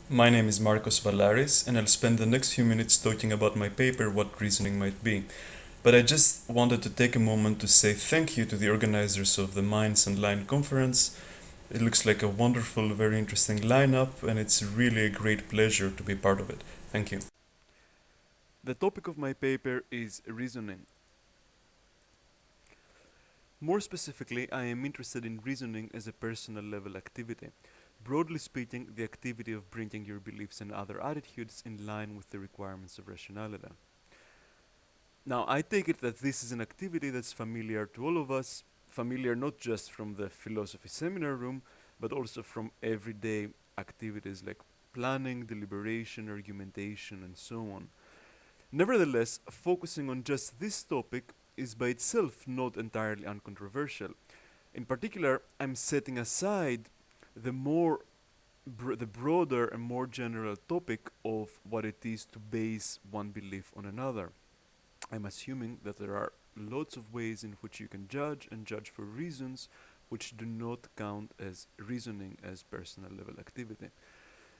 My name is Markos Valaris, and I'll spend the next few minutes talking about my paper, What Reasoning Might Be. But I just wanted to take a moment to say thank you to the organizers of the Minds and Line conference. It looks like a wonderful, very interesting lineup, and it's really a great pleasure to be part of it. Thank you. The topic of my paper is reasoning. More specifically, I am interested in reasoning as a personal level activity. Broadly speaking, the activity of bringing your beliefs and other attitudes in line with the requirements of rationality. Now, I take it that this is an activity that's familiar to all of us, familiar not just from the philosophy seminar room, but also from everyday activities like planning, deliberation, argumentation, and so on. Nevertheless, focusing on just this topic is by itself not entirely uncontroversial. In particular, I'm setting aside the the broader and more general topic of what it is to base one belief on another. I'm assuming that there are lots of ways in which you can judge and judge for reasons which do not count as reasoning as personal level activity.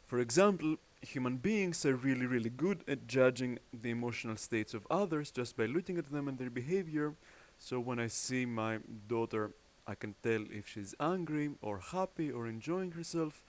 For example, human beings are really good at judging the emotional states of others just by looking at them and their behavior. So when I see my daughter, I can tell if she's angry or happy or enjoying herself.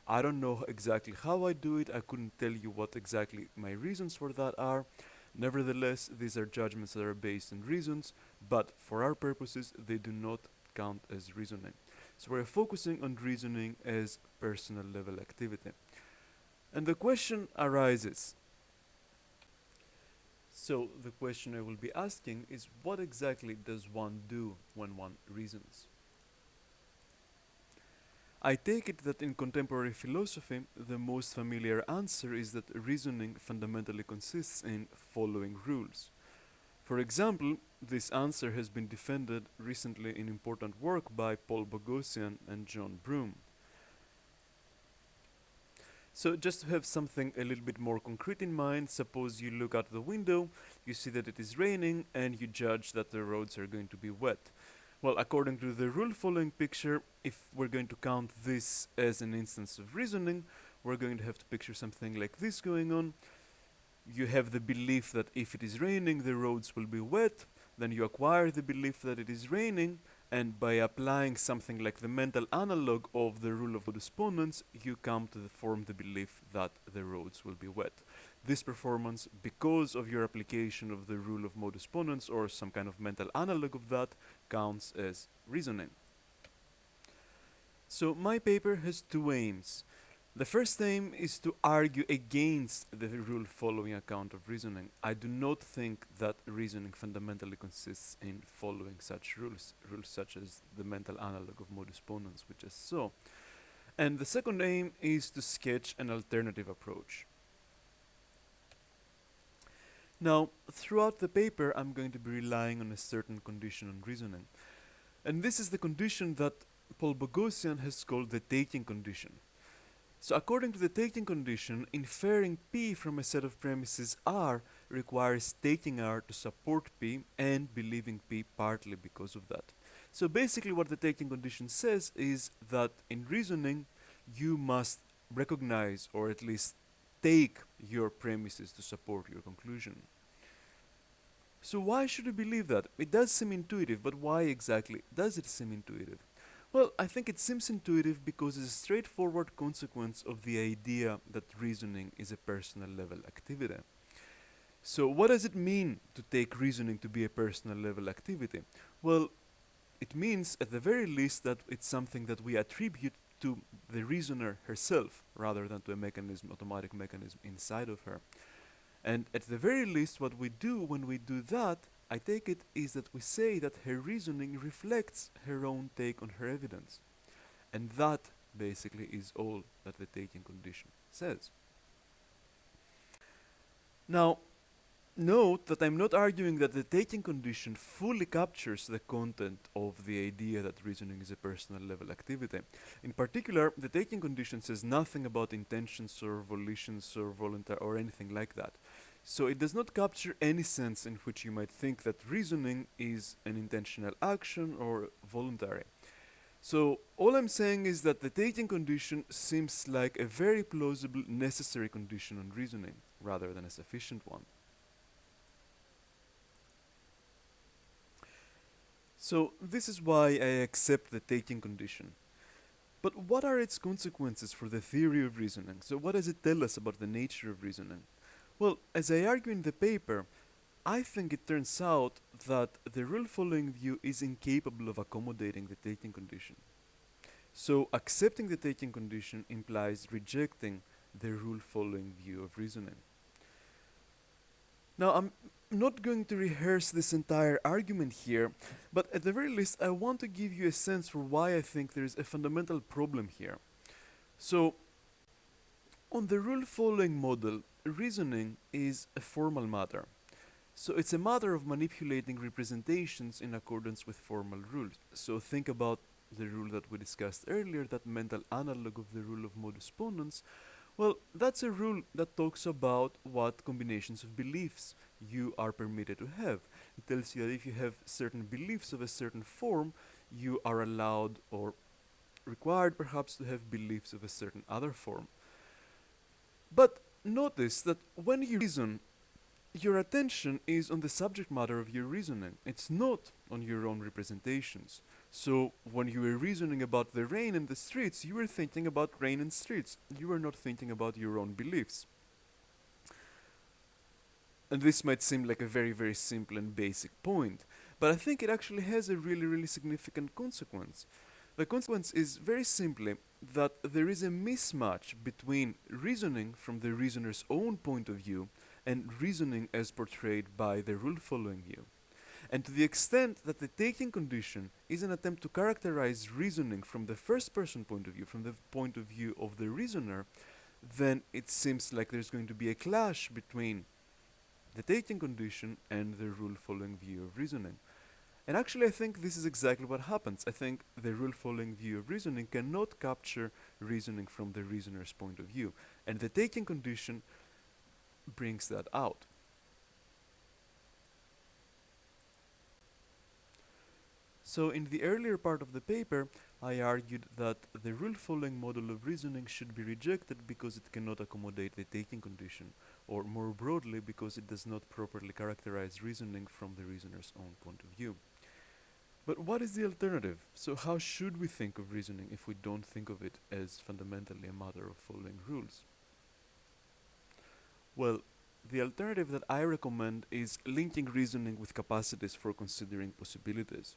I don't know exactly how I do it. I couldn't tell you what exactly my reasons for that are. Nevertheless, these are judgments that are based on reasons, but for our purposes, they do not count as reasoning. So we're focusing on reasoning as personal level activity. And the question arises. So, the question I will be asking is what exactly does one do when one reasons? I take it that in contemporary philosophy, the most familiar answer is that reasoning fundamentally consists in following rules. For example, this answer has been defended recently in important work by Paul Boghossian and John Broome. So just to have something a little bit more concrete in mind, suppose you look out the window, you see that it is raining, and you judge that the roads are going to be wet. Well, according to the rule following picture, if we're going to count this as an instance of reasoning, we're going to have to picture something like this going on. You have the belief that if it is raining, the roads will be wet. Then you acquire the belief that it is raining, and by applying something like the mental analog of the rule of modus ponens, you come to form the belief that the roads will be wet. This performance, because of your application of the rule of modus ponens or some kind of mental analog of that, counts as reasoning. So my paper has two aims. The first aim is to argue against the rule following account of reasoning. I do not think that reasoning fundamentally consists in following such rules such as the mental analog of modus ponens, which is so. And the second aim is to sketch an alternative approach. Now, throughout the paper, I'm going to be relying on a certain condition on reasoning. And this is the condition that Paul Boghossian has called the taking condition. So according to the taking condition, inferring P from a set of premises R requires taking R to support P and believing P partly because of that. So basically what the taking condition says is that in reasoning, you must recognize or at least take your premises to support your conclusion. So why should we believe that? It does seem intuitive, but why exactly does it seem intuitive? Well, I think it seems intuitive because it's a straightforward consequence of the idea that reasoning is a personal level activity. So, what does it mean to take reasoning to be a personal level activity? Well, it means at the very least that it's something that we attribute to the reasoner herself rather than to a mechanism, automatic mechanism inside of her. And at the very least, what we do when we do that, I take it, is that we say that her reasoning reflects her own take on her evidence. And that basically is all that the taking condition says. Now, note that I'm not arguing that the taking condition fully captures the content of the idea that reasoning is a personal level activity. In particular, the taking condition says nothing about intentions or volitions or voluntary or anything like that. So it does not capture any sense in which you might think that reasoning is an intentional action or voluntary. So, all I'm saying is that the taking condition seems like a very plausible, necessary condition on reasoning, rather than a sufficient one. So, this is why I accept the taking condition. But what are its consequences for the theory of reasoning? So, what does it tell us about the nature of reasoning? Well, as I argue in the paper, I think it turns out that the rule following view is incapable of accommodating the taking condition. So, accepting the taking condition implies rejecting the rule following view of reasoning. Now, I'm not going to rehearse this entire argument here, but at the very least, I want to give you a sense for why I think there is a fundamental problem here. So, on the rule following model, reasoning is a formal matter. So it's a matter of manipulating representations in accordance with formal rules. So think about the rule that we discussed earlier, that mental analog of the rule of modus ponens. Well, that's a rule that talks about what combinations of beliefs you are permitted to have. It tells you that if you have certain beliefs of a certain form, you are allowed or required perhaps to have beliefs of a certain other form. But notice that when you reason, your attention is on the subject matter of your reasoning. It's not on your own representations. So, when you were reasoning about the rain in the streets, you were thinking about rain and streets. You were not thinking about your own beliefs. And this might seem like a very, very simple and basic point, but I think it actually has a really, really significant consequence. The consequence is very simply that there is a mismatch between reasoning from the reasoner's own point of view and reasoning as portrayed by the rule following view. And to the extent that the taking condition is an attempt to characterize reasoning from the first person point of view, from the point of view of the reasoner, then it seems like there's going to be a clash between the taking condition and the rule following view of reasoning. And actually, I think this is exactly what happens. I think the rule following view of reasoning cannot capture reasoning from the reasoner's point of view, and the taking condition brings that out. So, in the earlier part of the paper, I argued that the rule following model of reasoning should be rejected because it cannot accommodate the taking condition, or more broadly, because it does not properly characterize reasoning from the reasoner's own point of view. But what is the alternative? So, how should we think of reasoning if we don't think of it as fundamentally a matter of following rules? Well, the alternative that I recommend is linking reasoning with capacities for considering possibilities.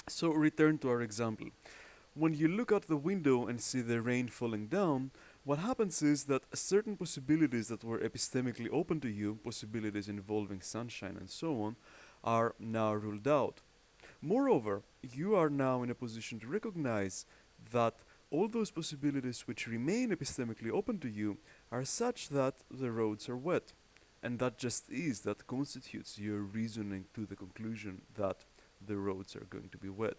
So, return to our example. When you look out the window and see the rain falling down, what happens is that certain possibilities that were epistemically open to you, possibilities involving sunshine and so on, are now ruled out. Moreover, you are now in a position to recognize that all those possibilities which remain epistemically open to you are such that the roads are wet. And that constitutes your reasoning to the conclusion that the roads are going to be wet.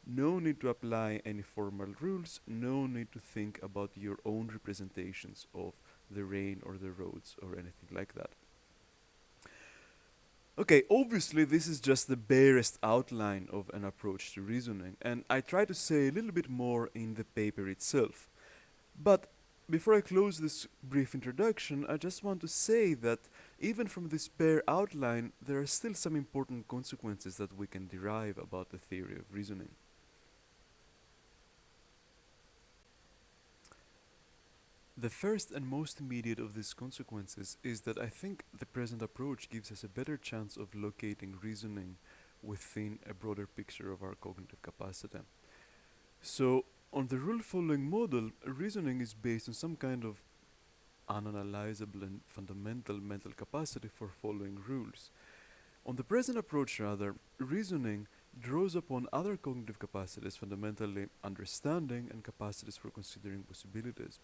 No need to apply any formal rules, no need to think about your own representations of the rain or the roads or anything like that. Okay, obviously, this is just the barest outline of an approach to reasoning, and I try to say a little bit more in the paper itself. But before I close this brief introduction, I just want to say that even from this bare outline, there are still some important consequences that we can derive about the theory of reasoning. The first and most immediate of these consequences is that I think the present approach gives us a better chance of locating reasoning within a broader picture of our cognitive capacity. So, on the rule following model, reasoning is based on some kind of unanalyzable and fundamental mental capacity for following rules. On the present approach, rather, reasoning draws upon other cognitive capacities, fundamentally understanding and capacities for considering possibilities.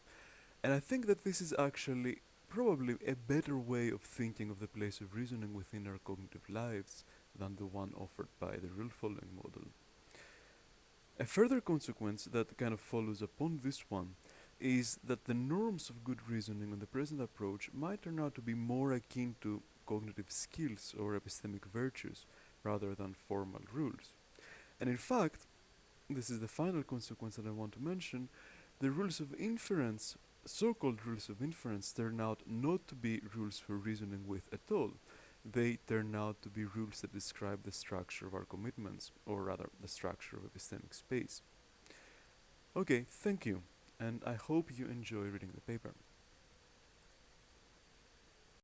And I think that this is actually probably a better way of thinking of the place of reasoning within our cognitive lives than the one offered by the rule following model. A further consequence that kind of follows upon this one is that the norms of good reasoning on the present approach might turn out to be more akin to cognitive skills or epistemic virtues rather than formal rules. And in fact, this is the final consequence that I want to mention, the rules of inference, so-called rules of inference, turn out not to be rules for reasoning with at all. They turn out to be rules that describe the structure of our commitments, or rather, the structure of epistemic space. Okay, thank you, and I hope you enjoy reading the paper.